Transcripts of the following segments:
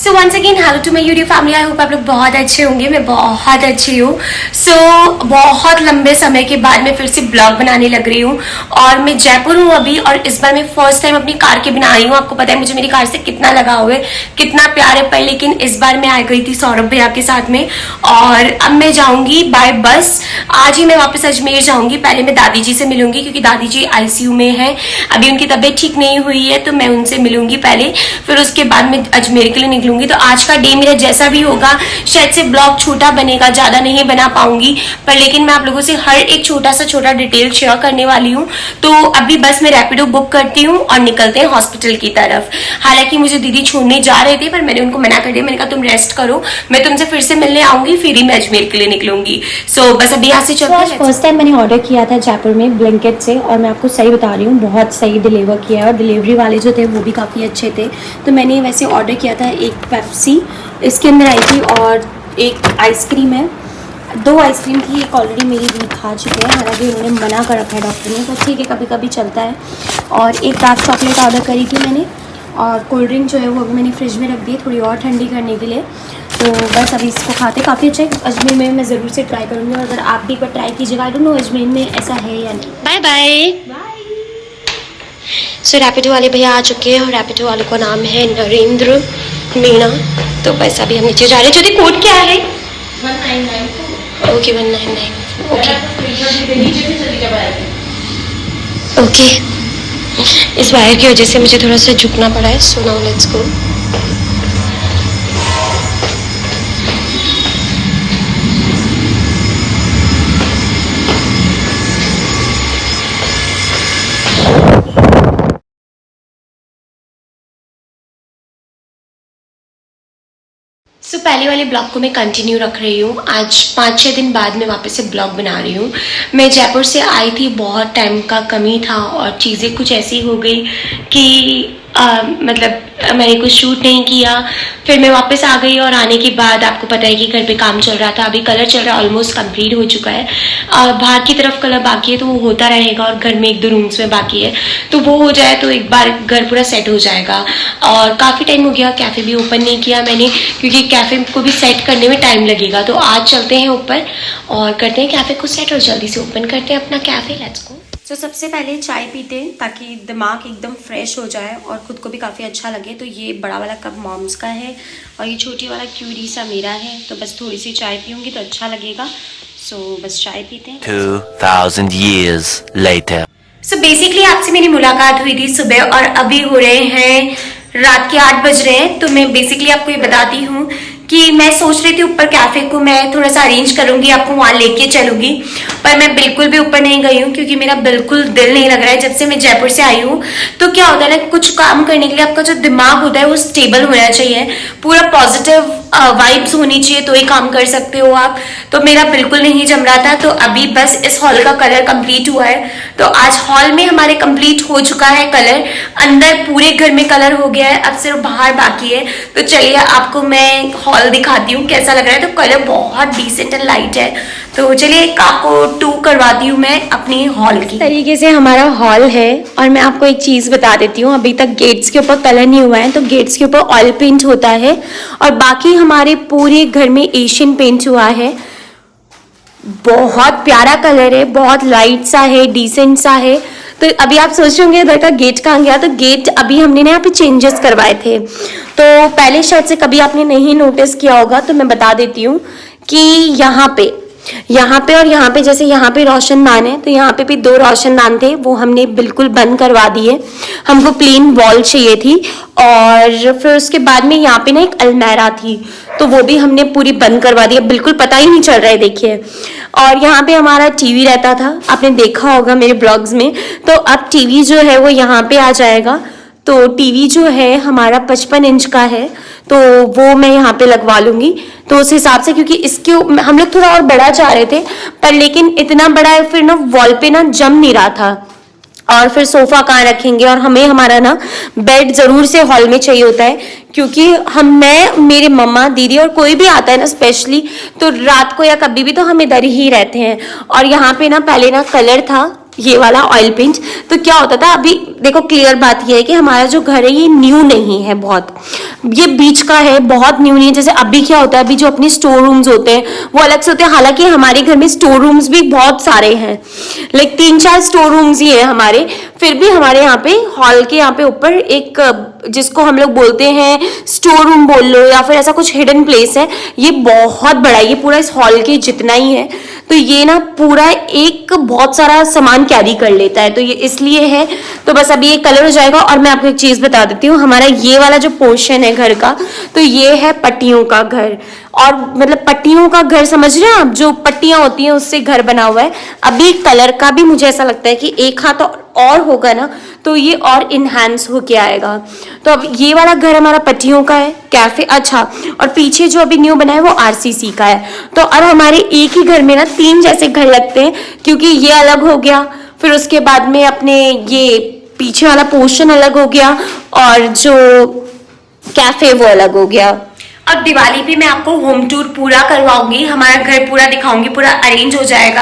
So once again hello to my YouTube family. I hope आप लोग बहुत अच्छे होंगे। मैं बहुत अच्छी हूँ। बहुत लंबे समय के बाद मैं फिर से ब्लॉग बनाने लग रही हूँ और मैं जयपुर हूँ अभी। और इस बार मैं फर्स्ट टाइम अपनी कार के बिना आई हूँ। आपको पता है मुझे मेरी कार से कितना लगाव है, कितना प्यार है। पर लेकिन इस बार मैं आ गई थी सौरभ भैया के साथ में और अब मैं जाऊंगी बाय बस। आज ही मैं वापस अजमेर जाऊंगी। पहले मैं दादी जी से मिलूंगी क्योंकि दादी जी आईसीयू में है, अभी उनकी तबीयत ठीक नहीं हुई है, तो मैं उनसे मिलूंगी पहले, फिर उसके बाद मैं अजमेर के लिए निकलूंगी। तो आज का डे मेरा जैसा भी होगा, शायद से ब्लॉग छोटा बनेगा, ज्यादा नहीं बना पाऊंगी, पर लेकिन मैं आप लोगों से हर एक छोटा सा छोटा डिटेल शेयर करने वाली हूँ। तो अभी बस मैं रैपिडो बुक करती हूँ और निकलते हैं हॉस्पिटल की तरफ। हालांकि मुझे दीदी छोड़ने जा रहे थे पर मैंने उनको मना कर दिया। मैंने कहा तुम रेस्ट करो, मैं तुमसे फिर से मिलने आऊंगी, फिर ही मैं अजमेर के लिए निकलूंगी। सो बस अभी यहाँ से चलते हैं। फर्स्ट टाइम मैंने ऑर्डर किया था जयपुर में ब्लिंकिट से और मैं आपको सही बता रही हूँ, बहुत सही डिलीवर किया है और डिलीवरी वाले जो थे वो भी काफ़ी अच्छे थे। तो मैंने वैसे ऑर्डर किया था एक पेप्सी इसके अंदर आई थी और एक आइसक्रीम है। 2 आइसक्रीम थी, एक ऑलरेडी मेरी दूध खा चुके हैं, हालांकि उन्होंने मना कर रखा है डॉक्टर ने, तो ठीक है कभी कभी चलता है। और एक डार्क चॉकलेट ऑर्डर करी थी मैंने और कोल्ड ड्रिंक जो है वो अभी मैंने फ्रिज में रख दी थोड़ी और ठंडी करने के लिए। तो बस अभी इसको खाते, काफ़ी अच्छा है। अजमेर में मैं ज़रूर से ट्राई करूँगी और अगर आप भी एक बार ट्राई कीजिएगा। आई डोंट नो अजमेर में ऐसा है या नहीं। Bye bye. सो रैपिडो वाले भैया आ चुके हैं और रैपिडो वाले का नाम है नरेंद्र मीणा। तो बस अभी हम नीचे जा रहे हैं। ज्योति कोड क्या है? 1994। ओके 199। ओके इस वायर की वजह से मुझे थोड़ा सा झुकना पड़ा है। So now let's go. सो पहले वाले ब्लॉग को मैं कंटिन्यू रख रही हूँ। आज 5-6 दिन बाद मैं वापस से ब्लॉग बना रही हूँ। मैं जयपुर से आई थी, बहुत टाइम का कमी था और चीज़ें कुछ ऐसी हो गई कि मतलब मैंने कुछ शूट नहीं किया। फिर मैं वापस आ गई और आने के बाद आपको पता है कि घर पे काम चल रहा था। अभी कलर चल रहा है, ऑलमोस्ट कंप्लीट हो चुका है। बाहर की तरफ कलर बाकी है तो वो होता रहेगा और घर में 1-2 रूम्स में बाकी है, तो वो हो जाए तो एक बार घर पूरा सेट हो जाएगा। और काफ़ी टाइम हो गया, कैफ़े भी ओपन नहीं किया मैंने क्योंकि कैफ़े को भी सेट करने में टाइम लगेगा। तो आज चलते हैं ऊपर और करते हैं कैफ़े को सेट और जल्दी से ओपन करते हैं अपना कैफ़े। Let's go. तो सबसे पहले चाय पीते हैं ताकि दिमाग एकदम फ्रेश हो जाए और खुद को भी काफ़ी अच्छा लगे। तो ये बड़ा वाला कप मॉम्स का है और ये छोटी वाला क्यूरी सा मेरा है। तो बस थोड़ी सी चाय पीऊँगी तो अच्छा लगेगा। सो बस चाय पीते हैं। 2000 years later. सो बेसिकली आपसे मेरी मुलाकात हुई थी सुबह और अभी हो रहे हैं रात के 8 बज रहे हैं। तो मैं बेसिकली आपको ये बताती हूँ कि मैं सोच रही थी ऊपर कैफे को मैं थोड़ा सा अरेंज करूंगी, आपको वहां लेके चलूंगी, पर मैं बिल्कुल भी ऊपर नहीं गई हूँ क्योंकि मेरा बिल्कुल दिल नहीं लग रहा है। जब से मैं जयपुर से आई हूँ तो क्या होता है ना, कुछ काम करने के लिए आपका जो दिमाग होता है वो स्टेबल होना चाहिए, पूरा पॉजिटिव वाइब्स होनी चाहिए तो ही काम कर सकते हो आप। तो मेरा बिल्कुल नहीं जम रहा था। तो अभी बस इस हॉल का कलर कंप्लीट हुआ है। तो आज हॉल में हमारे कंप्लीट हो चुका है कलर, अंदर पूरे घर में कलर हो गया है, अब सिर्फ बाहर बाकी है। तो चलिए आपको मैं हॉल दिखाती हूँ कैसा लग रहा है। तो कलर बहुत डिसेंट एंड लाइट है। तो चलिए आपको टूर करवाती हूँ मैं अपनी हॉल की। तरीके से हमारा हॉल है और मैं आपको एक चीज़ बता देती हूँ, अभी तक गेट्स के ऊपर कलर नहीं हुआ है। तो गेट्स के ऊपर ऑयल पेंट होता है और बाकी हमारे पूरे घर में एशियन पेंट हुआ है। बहुत प्यारा कलर है, बहुत लाइट सा है, डिसेंट सा है। तो अभी आप सोच रहे होंगे इधर का गेट कहाँ गया, तो गेट अभी हमने ना यहाँ पे चेंजेस करवाए थे। तो पहले शायद से कभी आपने नहीं नोटिस किया होगा, तो मैं बता देती हूँ कि यहाँ पे और यहाँ पे, जैसे यहाँ पे रोशनदान है तो यहाँ पे भी 2 रोशनदान थे, वो हमने बिल्कुल बंद करवा दिए। हमको प्लेन वॉल चाहिए थी। और फिर उसके बाद में यहाँ पे ना एक अलमीरा थी तो वो भी हमने पूरी बंद करवा दी, बिल्कुल पता ही नहीं चल रहा है देखिए। और यहाँ पे हमारा टीवी रहता था, आपने देखा होगा मेरे ब्लॉग्स में। तो अब टीवी जो है वो यहाँ पे आ जाएगा। तो टीवी जो है हमारा 55 इंच का है, तो वो मैं यहाँ पे लगवा लूँगी। तो उस हिसाब से, क्योंकि इसके हम लोग थोड़ा और बड़ा चाह रहे थे पर लेकिन इतना बड़ा है फिर ना वॉल पे ना जम नहीं रहा था। और फिर सोफा कहाँ रखेंगे, और हमें हमारा ना बेड जरूर से हॉल में चाहिए होता है क्योंकि मैं मेरे मम्मा दीदी और कोई भी आता है ना स्पेशली तो रात को या कभी भी तो हम इधर ही रहते हैं। और यहाँ पे ना पहले ना कलर था ये वाला ऑयल पेंट। तो क्या होता था, अभी देखो क्लियर बात ये है कि हमारा जो घर है ये न्यू नहीं है, बहुत ये बीच का है, बहुत न्यू नहीं है। जैसे अभी क्या होता है, अभी जो अपने स्टोर रूम्स होते हैं वो अलग से होते हैं, हालांकि हमारे घर में स्टोर रूम्स भी बहुत सारे हैं, लाइक 3-4 स्टोर रूम्स ही है हमारे। फिर भी हमारे यहाँ पे हॉल के यहाँ पे ऊपर एक, जिसको हम लोग बोलते हैं स्टोर रूम बोल लो या फिर ऐसा कुछ हिडन प्लेस है, ये बहुत बड़ा है, ये पूरा इस हॉल के जितना ही है। तो ये ना पूरा एक बहुत सारा सामान कैरी कर लेता है, तो ये इसलिए है। तो बस अभी ये कलर हो जाएगा। और मैं आपको एक चीज बता देती हूँ, हमारा ये वाला जो पोर्शन है घर का, तो ये है पट्टियों का घर। और मतलब पट्टियों का घर समझ रहे हैं आप, जो पट्टियां होती हैं उससे घर बना हुआ है। अभी कलर का भी मुझे ऐसा लगता है कि एक हाथ और होगा ना तो ये और इनहैंस होके आएगा। तो अब ये वाला घर हमारा पट्टियों का है, कैफे। अच्छा, और पीछे जो अभी न्यू बना है वो आरसीसी का है। तो अब हमारे एक ही घर में ना 3 जैसे घर लगते हैं, क्योंकि ये अलग हो गया, फिर उसके बाद में अपने ये पीछे वाला पोर्शन अलग हो गया, और जो कैफे वो अलग हो गया। अब दिवाली पे मैं आपको होम टूर पूरा करवाऊंगी, हमारा घर पूरा दिखाऊंगी, पूरा अरेंज हो जाएगा।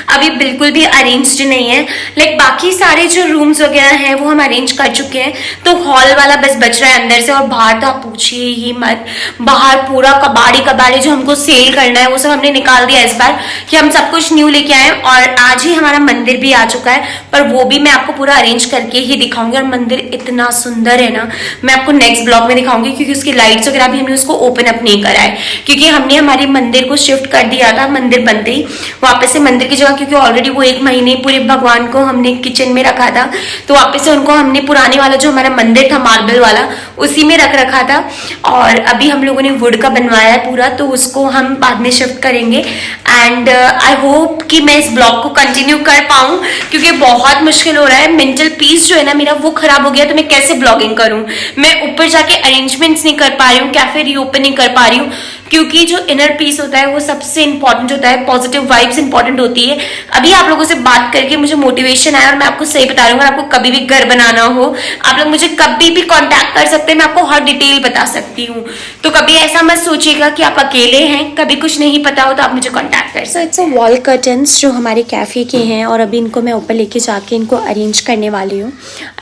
अभी बिल्कुल भी अरेंज्ड नहीं है, लाइक बाकी सारे जो रूम्स वगैरह हैं वो हम अरेंज कर चुके हैं। तो हॉल वाला बस बच रहा है अंदर से, और बाहर तो आप पूछिए ही मत। बाहर पूरा कबाड़ी जो हमको सेल करना है वो सब हमने निकाल दिया इस बार, कि हम सब कुछ न्यू लेके आए। और आज ही हमारा मंदिर भी आ चुका है, पर वो भी मैं आपको पूरा अरेंज करके ही दिखाऊंगी। और मंदिर इतना सुंदर है ना, मैं आपको नेक्स्ट ब्लॉग में दिखाऊंगी, क्योंकि उसकी लाइट्स वगैरह भी हमने उसको ओपन अप नहीं करा है, क्योंकि हमने हमारे मंदिर को शिफ्ट कर दिया था मंदिर बनते ही वापस से मंदिर की जगह, क्योंकि ऑलरेडी वो 1 महीने पूरे भगवान को हमने किचन में रखा था। तो वापस से उनको हमने पुराने वाला जो हमारा मंदिर था मार्बल वाला उसी में रख रखा था। और अभी हम लोगों ने वुड का बनवाया है पूरा, तो उसको हम बाद में शिफ्ट करेंगे। एंड आई होप कि मैं इस ब्लॉग को कंटिन्यू कर पाऊं, क्योंकि बहुत मुश्किल हो रहा है। मेंटल पीस जो है ना मेरा वो खराब हो गया, तो मैं कैसे ब्लॉगिंग करूं। मैं ऊपर जाके अरेंजमेंट्स नहीं कर पा रही हूँ, कैफे रीओपन नहीं कर पा रही हूँ, क्योंकि जो इनर पीस होता है वो सबसे इंपॉर्टेंट होता है, पॉजिटिव वाइब्स इंपॉर्टेंट होती है। अभी आप लोगों से बात करके मुझे मोटिवेशन आया, और मैं आपको सही बता रही हूँ, अगर आपको कभी भी घर बनाना हो आप लोग मुझे कभी भी कांटेक्ट कर सकते हैं, मैं आपको हर डिटेल बता सकती हूँ। तो कभी ऐसा मत सोचिएगा कि आप अकेले हैं, कभी कुछ नहीं पता हो तो आप मुझे कॉन्टैक्ट कर सकते हैं। इट्स अ वॉल कर्टन्स जो हमारे कैफ़े के हैं, और अभी इनको मैं ऊपर लेके जाके इनको अरेंज करने वाली हूँ।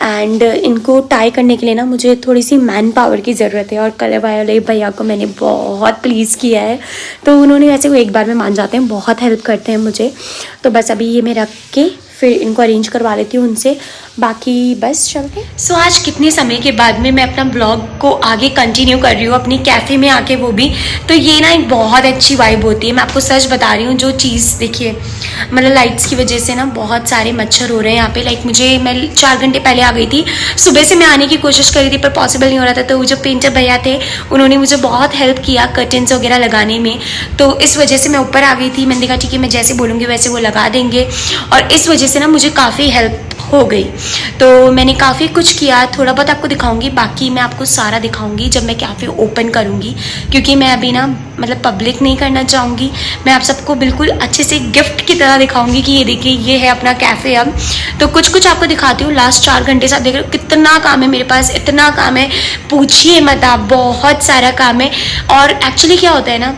एंड इनको टाई करने के लिए ना मुझे थोड़ी सी मैन पावर की ज़रूरत है, और कलर वाले भैया को मैंने बहुत प्लीज़ किया है, तो उन्होंने वैसे वो एक बार में मान जाते हैं, बहुत हेल्प करते हैं मुझे। तो बस अभी ये मैं रख के फिर इनको अरेंज करवा लेती हूँ उनसे, बाकी बस चलते हैं। सो आज कितने समय के बाद में मैं अपना ब्लॉग को आगे कंटिन्यू कर रही हूँ अपनी कैफ़े में आके, वो भी तो ये ना एक बहुत अच्छी वाइब होती है। मैं आपको सच बता रही हूँ, जो चीज़ देखिए मतलब लाइट्स की वजह से ना बहुत सारे मच्छर हो रहे हैं यहाँ पे। लाइक मैं 4 घंटे पहले आ गई थी, सुबह से मैं आने की कोशिश कर रही थी पर पॉसिबल नहीं हो रहा था। तो वो जो पेंटर भैया थे उन्होंने मुझे बहुत हेल्प किया कर्टन्स वगैरह लगाने में, तो इस वजह से मैं ऊपर आ गई थी। मैंने कहा ठीक है मैं जैसे बोलूँगी वैसे वो लगा देंगे, और इस वजह से ना मुझे काफ़ी हेल्प हो गई। तो मैंने काफ़ी कुछ किया, थोड़ा बहुत आपको दिखाऊंगी, बाकी मैं आपको सारा दिखाऊंगी जब मैं कैफ़े ओपन करूंगी, क्योंकि मैं अभी ना मतलब पब्लिक नहीं करना चाहूँगी। मैं आप सबको बिल्कुल अच्छे से गिफ्ट की तरह दिखाऊंगी कि ये देखिए ये है अपना कैफ़े। अब तो कुछ आपको दिखाती हूँ। लास्ट 4 घंटे से आप देख रहे हो कितना काम है मेरे पास, इतना काम है पूछिए मत आप, बहुत सारा काम है। और एक्चुअली क्या होता है ना,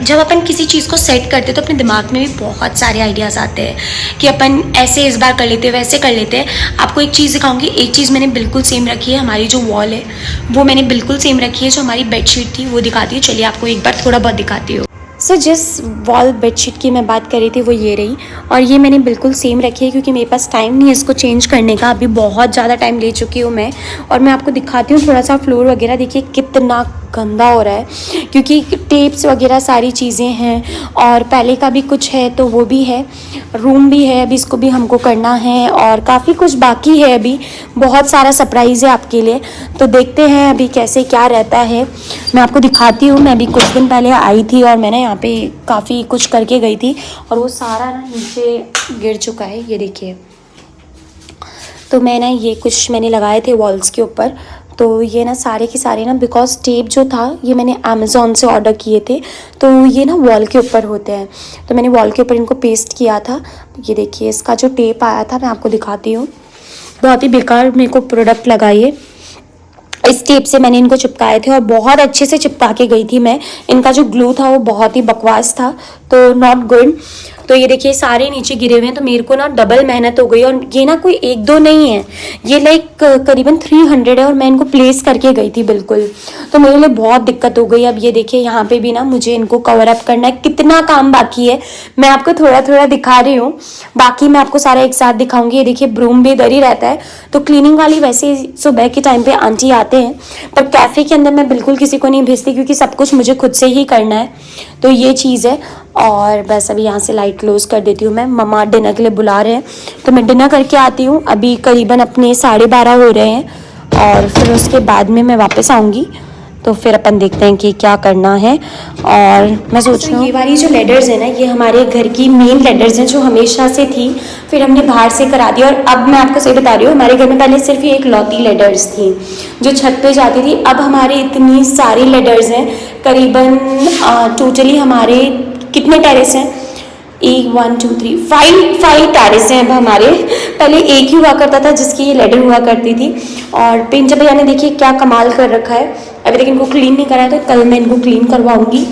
जब अपन किसी चीज़ को सेट करते हैं तो अपने दिमाग में भी बहुत सारे आइडियाज़ आते हैं कि अपन ऐसे इस बार कर लेते हैं, वैसे कर लेते हैं। आपको एक चीज़ दिखाऊंगी, एक चीज़ मैंने बिल्कुल सेम रखी है, हमारी जो वॉल है वो मैंने बिल्कुल सेम रखी है। जो हमारी बेडशीट थी वो दिखाती है, चलिए आपको एक बार थोड़ा बहुत दिखाती हूँ। सो जिस वॉल बेडशीट की मैं बात कर रही थी वो ये रही, और ये मैंने बिल्कुल सेम रखी है क्योंकि मेरे पास टाइम नहीं है इसको चेंज करने का। अभी बहुत ज़्यादा टाइम ले चुकी हूँ मैं। और मैं आपको दिखाती हूँ थोड़ा सा फ्लोर वगैरह, देखिए कितना गंदा हो रहा है क्योंकि टेप्स वगैरह सारी चीज़ें हैं, और पहले का भी कुछ है तो वो भी है, रूम भी है अभी इसको भी हमको करना है, और काफ़ी कुछ बाकी है अभी, बहुत सारा सरप्राइज़ है आपके लिए। तो देखते हैं अभी कैसे क्या रहता है, मैं आपको दिखाती हूँ। मैं अभी कुछ दिन पहले आई थी और मैंने यहाँ पे काफ़ी कुछ करके गई थी, और वो सारा ना नीचे गिर चुका है, ये देखिए। तो मैं ना ये कुछ मैंने लगाए थे वॉल्स के ऊपर, तो ये ना सारे के सारे ना, बिकॉज टेप जो था ये मैंने अमेज़ॉन से ऑर्डर किए थे, तो ये ना वॉल के ऊपर होते हैं, तो मैंने वॉल के ऊपर इनको पेस्ट किया था। ये देखिए इसका जो टेप आया था मैं आपको दिखाती हूँ, बहुत ही बेकार मेरे को प्रोडक्ट लगा ये। इस टेप से मैंने इनको चिपकाए थे और बहुत अच्छे से चिपका के गई थी मैं। इनका जो ग्लू था वो बहुत ही बकवास था, तो नॉट गुड। तो ये देखिए सारे नीचे गिरे हुए हैं, तो मेरे को ना डबल मेहनत हो गई। और ये ना कोई एक दो नहीं है, ये लाइक करीबन 300 है और मैं इनको प्लेस करके गई थी बिल्कुल, तो मेरे लिए बहुत दिक्कत हो गई। अब ये देखिए यहाँ पे भी ना मुझे इनको कवर अप करना है, कितना काम बाकी है मैं आपको थोड़ा थोड़ा दिखा रही हूँ, बाकी मैं आपको सारा एक साथ दिखाऊंगी। ये देखिए ब्रूम भी इधर ही रहता है, तो क्लीनिंग वाली वैसे सुबह के टाइम पे आंटी आते हैं, पर कैफ़े के अंदर मैं बिल्कुल किसी को नहीं भेजती क्योंकि सब कुछ मुझे खुद से ही करना है, तो ये चीज़ है। और बस अभी यहाँ से लाइट क्लोज कर देती हूँ मैं, मम्मा डिनर के लिए बुला रहे हैं तो मैं डिनर करके आती हूँ। अभी करीबन अपने 12:30 हो रहे हैं और फिर उसके बाद में मैं वापस आऊँगी, तो फिर अपन देखते हैं कि क्या करना है। और मैं सोच रही हूँ ये वाली जो लेडर्स है ना, ये हमारे घर की मेन लेडर्स हैं जो हमेशा से थी, फिर हमने बाहर से करा दी। और अब मैं आपको सही बता रही हूँ, हमारे घर में पहले सिर्फ ये एक लौती लेडर्स थी जो छत पे जाती थी, अब हमारे इतनी सारी लेडर्स हैं, करीबन टोटली हमारे कितने टेरेस हैं, 1 1 2 3 5 टेरेस हैं अब हमारे। पहले एक ही हुआ करता था जिसकी ये लेडर हुआ करती थी। और पेंटर भैया ने देखिए क्या कमाल कर रखा है, अभी तक इनको क्लीन नहीं करा है, तो कल मैं इनको क्लीन करवाऊंगी।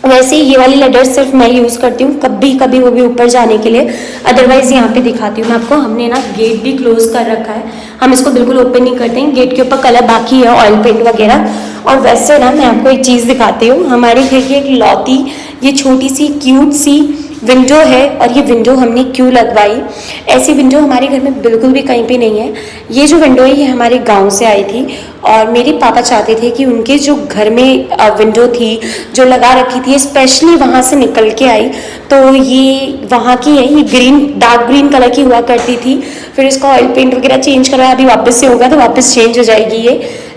वैसे ये वाली लेडर सिर्फ मैं यूज़ करती हूँ कभी कभी, वो भी ऊपर जाने के लिए, अदरवाइज़ यहाँ पे दिखाती हूँ मैं आपको। हमने ना गेट भी क्लोज कर रखा है, हम इसको बिल्कुल ओपन नहीं करते हैं, गेट के ऊपर कलर बाकी है, ऑयल पेंट वगैरह। और वैसे ना मैं आपको एक चीज़ दिखाती हूँ, हमारे घर की एक लौती ये छोटी सी क्यूट सी विंडो है, और ये विंडो हमने क्यों लगवाई, ऐसी विंडो हमारे घर में बिल्कुल भी कहीं पे नहीं है। ये जो विंडो है ये हमारे गांव से आई थी, और मेरे पापा चाहते थे कि उनके जो घर में विंडो थी जो लगा रखी थी, स्पेशली वहाँ से निकल के आई, तो ये वहाँ की है, ये ग्रीन डार्क ग्रीन कलर की हुआ करती थी। फिर इसका ऑयल पेंट वगैरह चेंज करवाया, अभी वापस से होगा तो वापस चेंज हो जाएगी ये।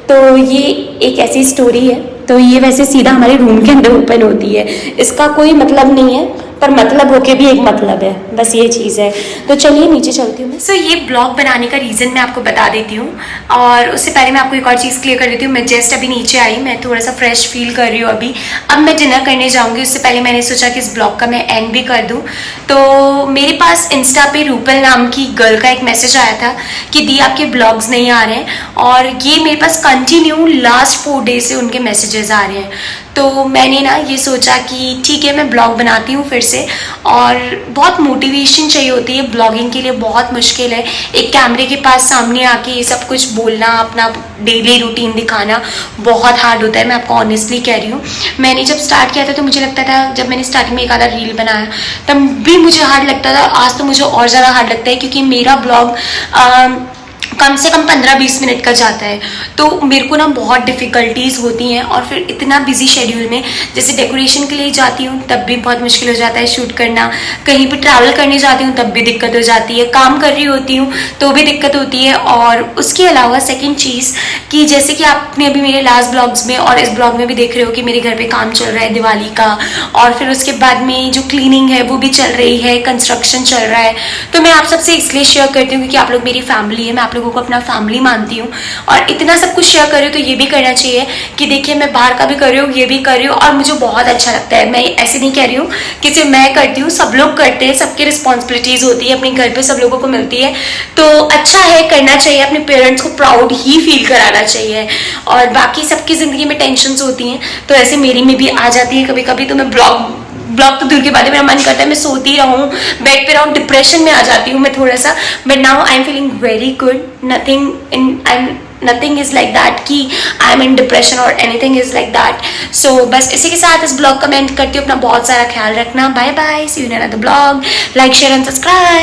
तो ये एक ऐसी स्टोरी है। तो ये वैसे सीधा हमारे रूम के अंदर ओपन होती है, इसका कोई मतलब नहीं है, पर मतलब होके भी एक मतलब है, बस ये चीज़ है। तो चलिए नीचे चलती हूँ। सो ये ब्लॉग बनाने का रीज़न मैं आपको बता देती हूँ, और उससे पहले मैं आपको एक और चीज़ क्लियर कर देती हूँ। मैं जस्ट अभी नीचे आई, मैं थोड़ा सा फ्रेश फील कर रही हूँ अभी। अब मैं डिनर करने जाऊँगी, उससे पहले मैंने सोचा कि इस ब्लॉग का मैं एंड भी कर दूँ। तो मेरे पास इंस्टा पे रूपल नाम की गर्ल का एक मैसेज आया था कि दी आपके ब्लॉग्स नहीं आ रहे हैं, और ये मेरे पास कंटिन्यू लास्ट 4 डेज से उनके मैसेजेस आ रहे हैं। तो मैंने ना ये सोचा कि ठीक है मैं ब्लॉग बनाती हूँ फिर से। और बहुत मोटिवेशन चाहिए होती है ब्लॉगिंग के लिए, बहुत मुश्किल है एक कैमरे के पास सामने आके ये सब कुछ बोलना, अपना डेली रूटीन दिखाना बहुत हार्ड होता है, मैं आपको ऑनेस्टली कह रही हूँ। मैंने जब स्टार्ट किया था तो मुझे लगता था, जब मैंने स्टार्टिंग में एक आधा रील बनाया तब भी मुझे हार्ड लगता था, आज तो मुझे और ज़्यादा हार्ड लगता है क्योंकि मेरा ब्लॉग कम से कम 15-20 मिनट का जाता है, तो मेरे को ना बहुत डिफ़िकल्टीज़ होती हैं। और फिर इतना बिजी शेड्यूल में, जैसे डेकोरेशन के लिए जाती हूँ तब भी बहुत मुश्किल हो जाता है शूट करना, कहीं पे ट्रैवल करने जाती हूँ तब भी दिक्कत हो जाती है, काम कर रही होती हूँ तो भी दिक्कत होती है। और उसके अलावा सेकेंड चीज़ कि जैसे कि आपने अभी मेरे लास्ट ब्लॉग्स में और इस ब्लॉग में भी देख रहे हो कि मेरे घर पर काम चल रहा है दिवाली का, और फिर उसके बाद में जो क्लीनिंग है वो भी चल रही है, कंस्ट्रक्शन चल रहा है। तो मैं आप सबसे इसलिए शेयर करती हूँ क्योंकि आप लोग मेरी फैमिली है, मैं आप लोगों को अपना फैमिली मानती हूँ, और इतना सब कुछ शेयर कर रही हूँ तो ये भी करना चाहिए कि देखिए मैं बाहर का भी कर रही हूँ, ये भी कर रही हूँ, और मुझे बहुत अच्छा लगता है। मैं ऐसे नहीं कह रही हूँ कि सिर्फ मैं करती हूँ, सब लोग करते हैं, सबकी रिस्पॉन्सिबिलिटीज होती है, अपने घर पे सब लोगों को मिलती है, तो अच्छा है, करना चाहिए, अपने पेरेंट्स को प्राउड ही फील कराना चाहिए। और बाकी सबकी ज़िंदगी में टेंशन्स होती हैं, तो ऐसे मेरी में भी आ जाती है कभी कभी, तो मैं ब्लॉग तो दूर के बाद मेरा मन करता है मैं सोती रहूँ, बेड पे रहूँ, डिप्रेशन में आ जाती हूँ मैं थोड़ा सा। But now I am feeling very good, nothing is like that कि आई एम इन डिप्रेशन और एनीथिंग इज लाइक दैट। सो बस इसी के साथ इस ब्लॉग का मैं एंड करती हूँ। अपना बहुत सारा ख्याल रखना, bye bye, see you in another blog, like share and subscribe.